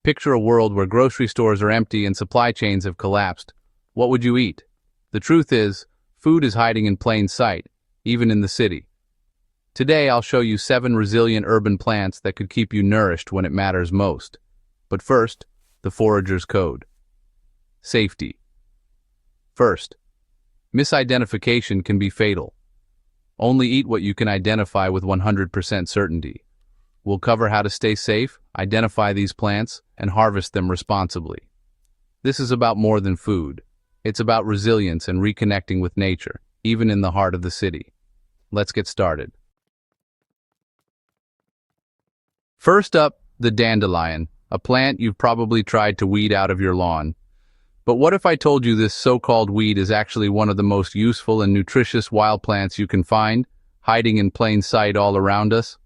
Picture a world where grocery stores are empty and supply chains have collapsed. What would you eat? The truth is, food is hiding in plain sight, even in the city. Today I'll show you 7 resilient urban plants that could keep you nourished when it matters most. But first, the Forager's Code. Safety. First, misidentification can be fatal. Only eat what you can identify with 100% certainty. We'll cover how to stay safe, identify these plants, and harvest them responsibly. This is about more than food. It's about resilience and reconnecting with nature, even in the heart of the city. Let's get started. First up, the dandelion, a plant you've probably tried to weed out of your lawn. But what if I told you this so-called weed is actually one of the most useful and nutritious wild plants you can find, hiding in plain sight all around us?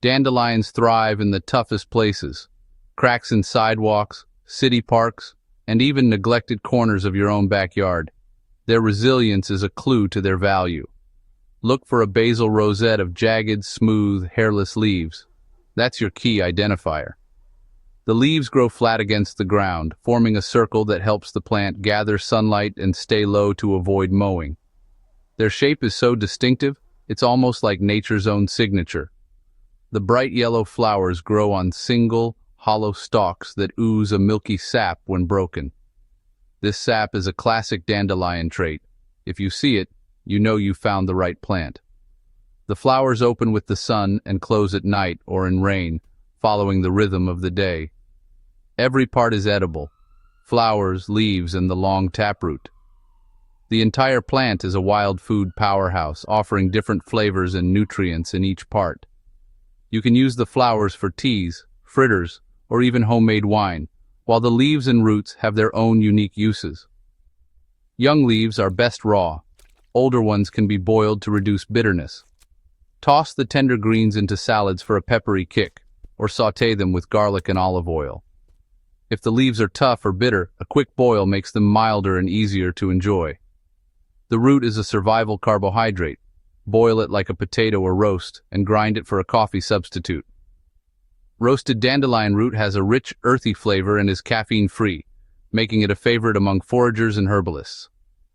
Dandelions thrive in the toughest places, cracks in sidewalks, city parks, and even neglected corners of your own backyard. Their resilience is a clue to their value. Look for a basal rosette of jagged, smooth, hairless leaves. That's your key identifier. The leaves grow flat against the ground, forming a circle that helps the plant gather sunlight and stay low to avoid mowing. Their shape is so distinctive, it's almost like nature's own signature. The bright yellow flowers grow on single, hollow stalks that ooze a milky sap when broken. This sap is a classic dandelion trait. If you see it, you know you found the right plant. The flowers open with the sun and close at night or in rain, following the rhythm of the day. Every part is edible: flowers, leaves, and the long taproot. The entire plant is a wild food powerhouse, offering different flavors and nutrients in each part. You can use the flowers for teas, fritters, or even homemade wine, while the leaves and roots have their own unique uses. Young leaves are best raw. Older ones can be boiled to reduce bitterness. Toss the tender greens into salads for a peppery kick, or sauté them with garlic and olive oil. If the leaves are tough or bitter, a quick boil makes them milder and easier to enjoy. The root is a survival carbohydrate. Boil it like a potato or roast, and grind it for a coffee substitute. Roasted dandelion root has a rich, earthy flavor and is caffeine-free, making it a favorite among foragers and herbalists.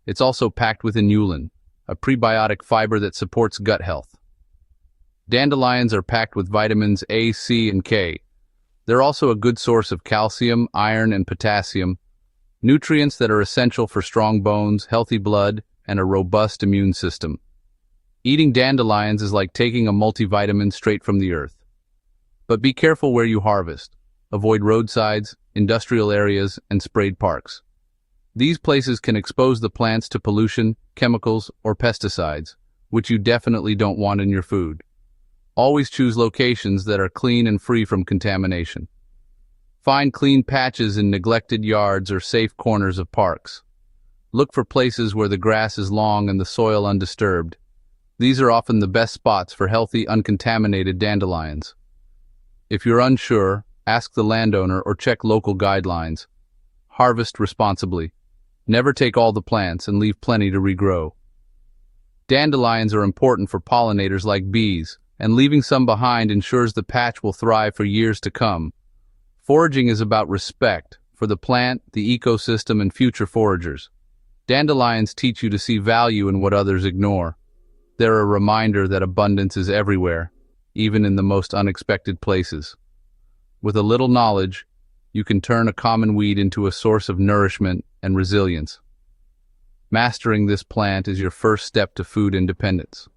It's also packed with inulin, a prebiotic fiber that supports gut health. Dandelions are packed with vitamins A, C, and K. They're also a good source of calcium, iron, and potassium, nutrients that are essential for strong bones, healthy blood, and a robust immune system. Eating dandelions is like taking a multivitamin straight from the earth. But be careful where you harvest. Avoid roadsides, industrial areas, and sprayed parks. These places can expose the plants to pollution, chemicals, or pesticides, which you definitely don't want in your food. Always choose locations that are clean and free from contamination. Find clean patches in neglected yards or safe corners of parks. Look for places where the grass is long and the soil undisturbed. These are often the best spots for healthy, uncontaminated dandelions. If you're unsure, ask the landowner or check local guidelines. Harvest responsibly. Never take all the plants and leave plenty to regrow. Dandelions are important for pollinators like bees, and leaving some behind ensures the patch will thrive for years to come. Foraging is about respect for the plant, the ecosystem, and future foragers. Dandelions teach you to see value in what others ignore. They're a reminder that abundance is everywhere, even in the most unexpected places. With a little knowledge, you can turn a common weed into a source of nourishment and resilience. Mastering this plant is your first step to food independence.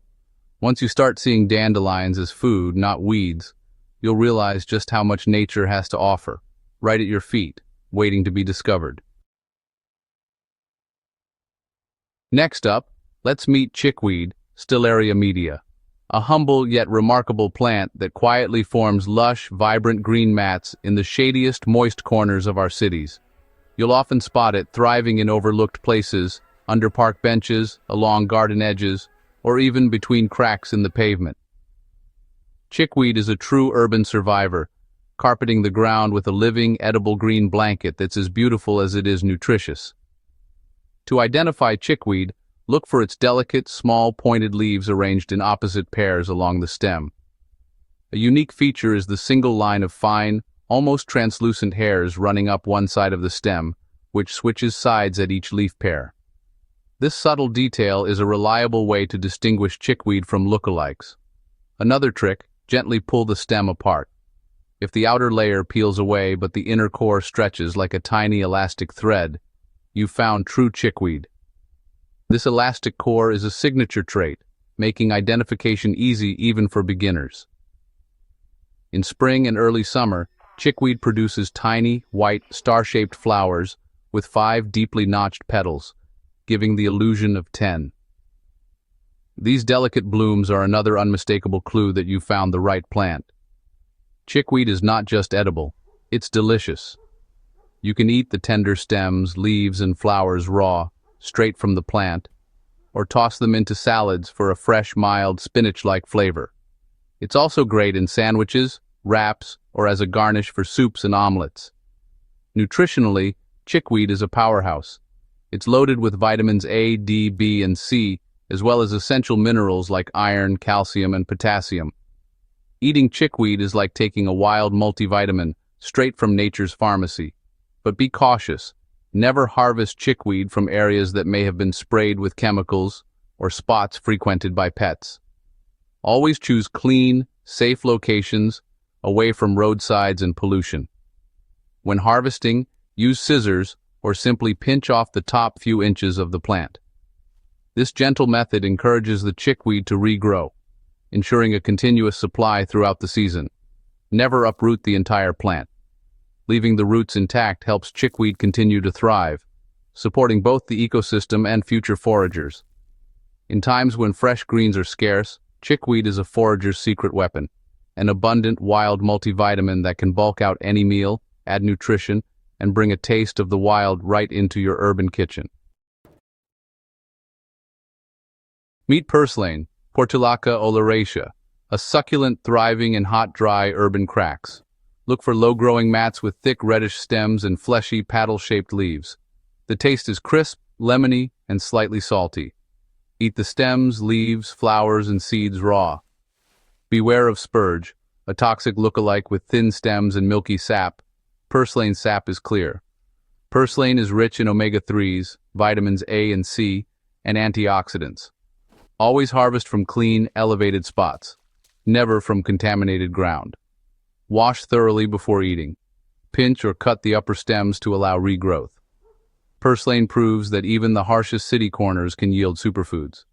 Once you start seeing dandelions as food, not weeds, you'll realize just how much nature has to offer, right at your feet, waiting to be discovered. Next up, let's meet chickweed, Stellaria media, a humble yet remarkable plant that quietly forms lush, vibrant green mats in the shadiest, moist corners of our cities. You'll often spot it thriving in overlooked places, under park benches, along garden edges, or even between cracks in the pavement. Chickweed is a true urban survivor, carpeting the ground with a living, edible green blanket that's as beautiful as it is nutritious. To identify chickweed, look for its delicate, small, pointed leaves arranged in opposite pairs along the stem. A unique feature is the single line of fine, almost translucent hairs running up one side of the stem, which switches sides at each leaf pair. This subtle detail is a reliable way to distinguish chickweed from lookalikes. Another trick, gently pull the stem apart. If the outer layer peels away but the inner core stretches like a tiny elastic thread, you've found true chickweed. This elastic core is a signature trait, making identification easy even for beginners. In spring and early summer, chickweed produces tiny, white, star-shaped flowers with 5 deeply notched petals, giving the illusion of 10. These delicate blooms are another unmistakable clue that you've found the right plant. Chickweed is not just edible, it's delicious. You can eat the tender stems, leaves, and flowers raw, straight from the plant, or toss them into salads for a fresh, mild, spinach-like flavor. It's also great in sandwiches, wraps, or as a garnish for soups and omelets. Nutritionally, chickweed is a powerhouse. It's loaded with vitamins A, D, B, and C, as well as essential minerals like iron, calcium, and potassium. Eating chickweed is like taking a wild multivitamin straight from nature's pharmacy. But be cautious. Never harvest chickweed from areas that may have been sprayed with chemicals or spots frequented by pets. Always choose clean, safe locations away from roadsides and pollution. When harvesting, use scissors or simply pinch off the top few inches of the plant. This gentle method encourages the chickweed to regrow, ensuring a continuous supply throughout the season. Never uproot the entire plant. Leaving the roots intact helps chickweed continue to thrive, supporting both the ecosystem and future foragers. In times when fresh greens are scarce, chickweed is a forager's secret weapon, an abundant wild multivitamin that can bulk out any meal, add nutrition, and bring a taste of the wild right into your urban kitchen. Meet purslane, Portulaca oleracea, a succulent thriving in hot, dry urban cracks. Look for low-growing mats with thick reddish stems and fleshy, paddle-shaped leaves. The taste is crisp, lemony, and slightly salty. Eat the stems, leaves, flowers, and seeds raw. Beware of spurge, a toxic lookalike with thin stems and milky sap. Purslane sap is clear. Purslane is rich in omega-3s, vitamins A and C, and antioxidants. Always harvest from clean, elevated spots, never from contaminated ground. Wash thoroughly before eating. Pinch or cut the upper stems to allow regrowth. Purslane proves that even the harshest city corners can yield superfoods.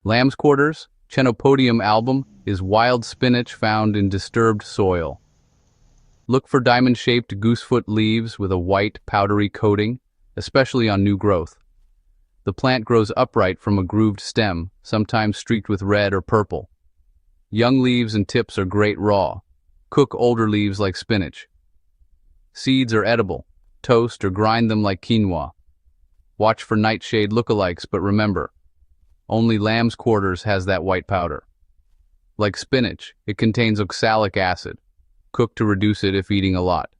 Lamb's quarters, Chenopodium album, is wild spinach found in disturbed soil. Look for diamond-shaped goosefoot leaves with a white, powdery coating, especially on new growth. The plant grows upright from a grooved stem, sometimes streaked with red or purple. Young leaves and tips are great raw. Cook older leaves like spinach. Seeds are edible. Toast or grind them like quinoa. Watch for nightshade lookalikes, but remember, only lamb's quarters has that white powder. Like spinach, it contains oxalic acid. Cook to reduce it if eating a lot.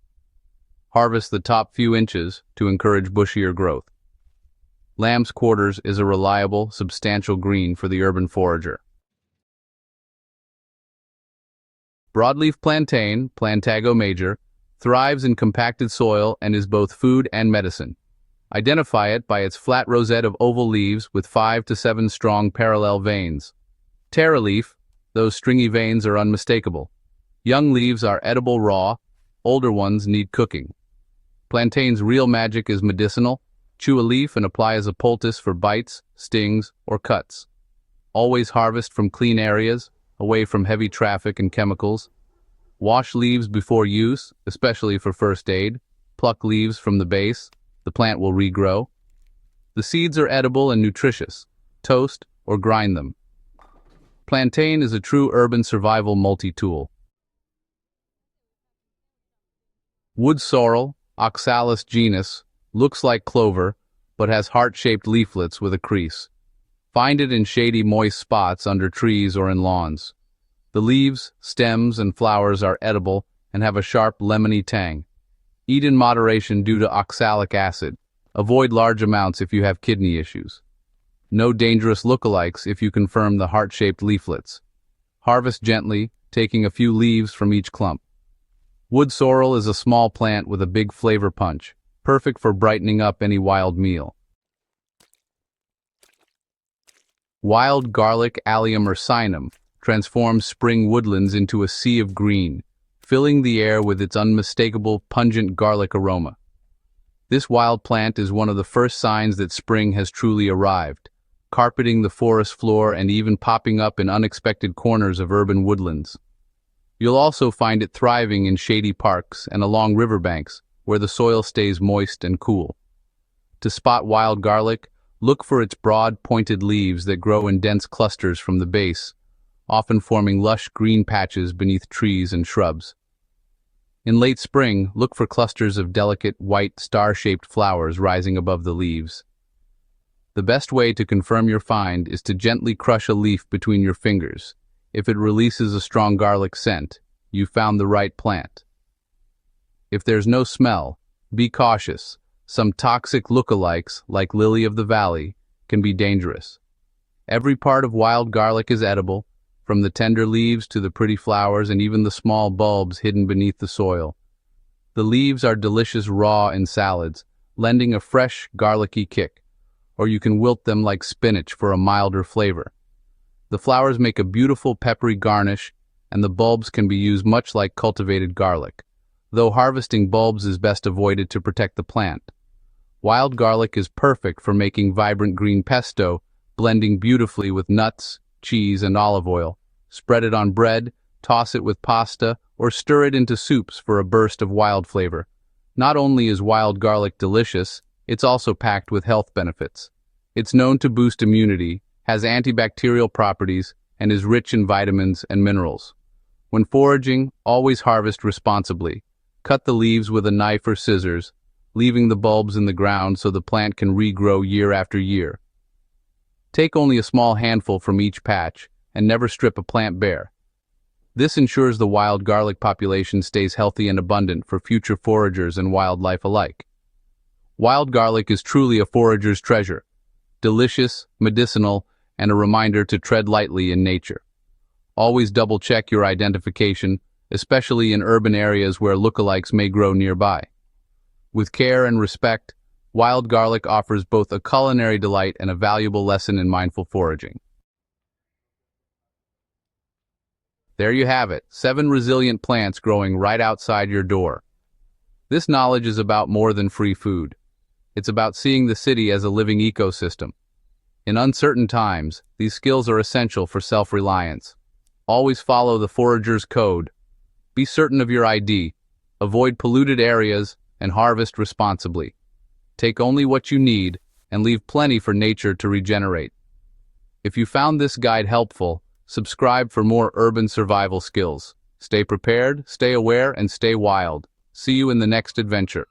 Harvest the top few inches to encourage bushier growth. Lamb's quarters is a reliable, substantial green for the urban forager. Broadleaf plantain, Plantago major, thrives in compacted soil and is both food and medicine. Identify it by its flat rosette of oval leaves with 5 to 7 strong parallel veins. Tara leaf, those stringy veins are unmistakable. Young leaves are edible raw, older ones need cooking. Plantain's real magic is medicinal. Chew a leaf and apply as a poultice for bites, stings, or cuts. Always harvest from clean areas, away from heavy traffic and chemicals. Wash leaves before use, especially for first aid. Pluck leaves from the base. The plant will regrow. The seeds are edible and nutritious. Toast or grind them. Plantain is a true urban survival multi-tool. Wood sorrel, Oxalis genus, looks like clover, but has heart-shaped leaflets with a crease. Find it in shady, moist spots under trees or in lawns. The leaves, stems, and flowers are edible and have a sharp, lemony tang. Eat in moderation due to oxalic acid. Avoid large amounts if you have kidney issues. No dangerous lookalikes if you confirm the heart-shaped leaflets. Harvest gently, taking a few leaves from each clump. Wood sorrel is a small plant with a big flavor punch, perfect for brightening up any wild meal. Wild garlic, allium ursinum, transforms spring woodlands into a sea of green, filling the air with its unmistakable, pungent garlic aroma. This wild plant is one of the first signs that spring has truly arrived, carpeting the forest floor and even popping up in unexpected corners of urban woodlands. You'll also find it thriving in shady parks and along riverbanks, where the soil stays moist and cool. To spot wild garlic, look for its broad, pointed leaves that grow in dense clusters from the base, often forming lush green patches beneath trees and shrubs. In late spring, look for clusters of delicate, white, star-shaped flowers rising above the leaves. The best way to confirm your find is to gently crush a leaf between your fingers. If it releases a strong garlic scent, you've found the right plant. If there's no smell, be cautious. Some toxic lookalikes, like lily of the valley, can be dangerous. Every part of wild garlic is edible, from the tender leaves to the pretty flowers and even the small bulbs hidden beneath the soil. The leaves are delicious raw in salads, lending a fresh, garlicky kick, or you can wilt them like spinach for a milder flavor. The flowers make a beautiful peppery garnish, and the bulbs can be used much like cultivated garlic, though harvesting bulbs is best avoided to protect the plant. Wild garlic is perfect for making vibrant green pesto, blending beautifully with nuts, cheese, and olive oil. Spread it on bread, toss it with pasta, or stir it into soups for a burst of wild flavor. Not only is wild garlic delicious, it's also packed with health benefits. It's known to boost immunity, has antibacterial properties, and is rich in vitamins and minerals. When foraging, always harvest responsibly. Cut the leaves with a knife or scissors, leaving the bulbs in the ground so the plant can regrow year after year. Take only a small handful from each patch, and never strip a plant bare. This ensures the wild garlic population stays healthy and abundant for future foragers and wildlife alike. Wild garlic is truly a forager's treasure. Delicious, medicinal, and a reminder to tread lightly in nature. Always double-check your identification, especially in urban areas where lookalikes may grow nearby. With care and respect, wild garlic offers both a culinary delight and a valuable lesson in mindful foraging. There you have it, 7 resilient plants growing right outside your door. This knowledge is about more than free food. It's about seeing the city as a living ecosystem. In uncertain times, these skills are essential for self-reliance. Always follow the forager's code. Be certain of your ID, avoid polluted areas, and harvest responsibly. Take only what you need, and leave plenty for nature to regenerate. If you found this guide helpful, subscribe for more urban survival skills. Stay prepared, stay aware, and stay wild. See you in the next adventure.